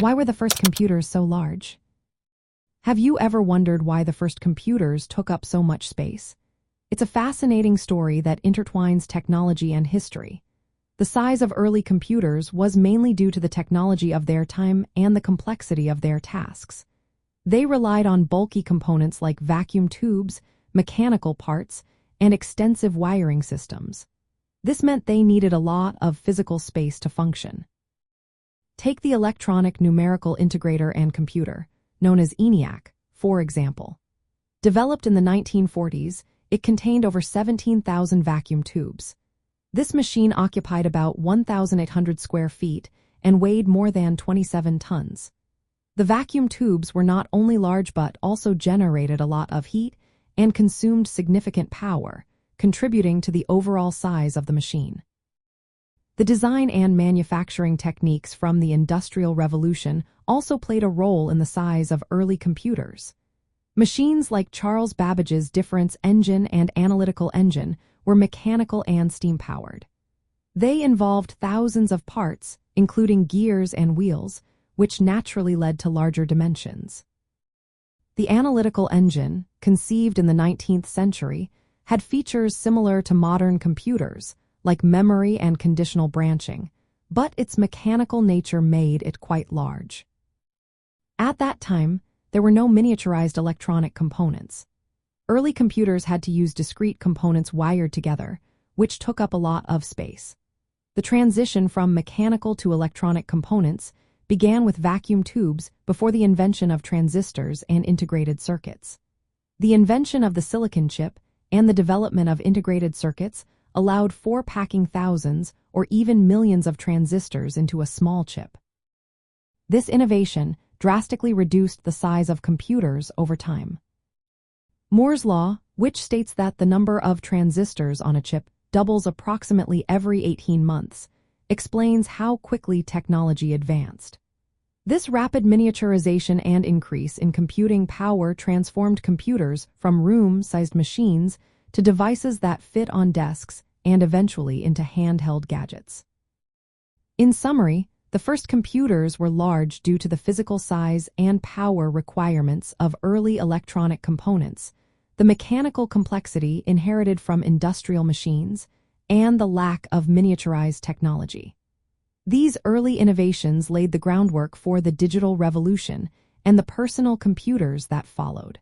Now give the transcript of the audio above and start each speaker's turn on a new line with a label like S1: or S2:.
S1: Why were the first computers so large? Have you ever wondered why the first computers took up so much space? It's a fascinating story that intertwines technology and history. The size of early computers was mainly due to the technology of their time and the complexity of their tasks. They relied on bulky components like vacuum tubes, mechanical parts, and extensive wiring systems. This meant they needed a lot of physical space to function. Take the electronic numerical integrator and computer, known as ENIAC, for example. Developed in the 1940s, it contained over 17,000 vacuum tubes. This machine occupied about 1,800 square feet and weighed more than 27 tons. The vacuum tubes were not only large but also generated a lot of heat and consumed significant power, contributing to the overall size of the machine. The design and manufacturing techniques from the Industrial Revolution also played a role in the size of early computers. Machines like Charles Babbage's difference engine and analytical engine were mechanical and steam-powered. They involved thousands of parts, including gears and wheels, which naturally led to larger dimensions. The analytical engine, conceived in the 19th century, had features similar to modern computers, like memory and conditional branching, but its mechanical nature made it quite large. At that time, there were no miniaturized electronic components. Early computers had to use discrete components wired together, which took up a lot of space. The transition from mechanical to electronic components began with vacuum tubes before the invention of transistors and integrated circuits. The invention of the silicon chip and the development of integrated circuits allowed for packing thousands or even millions of transistors into a small chip. This innovation drastically reduced the size of computers over time. Moore's law, which states that the number of transistors on a chip doubles approximately every 18 months, explains how quickly technology advanced. This rapid miniaturization and increase in computing power transformed computers from room-sized machines to devices that fit on desks and eventually into handheld gadgets. In summary, the first computers were large due to the physical size and power requirements of early electronic components, the mechanical complexity inherited from industrial machines, and the lack of miniaturized technology. These early innovations laid the groundwork for the digital revolution and the personal computers that followed.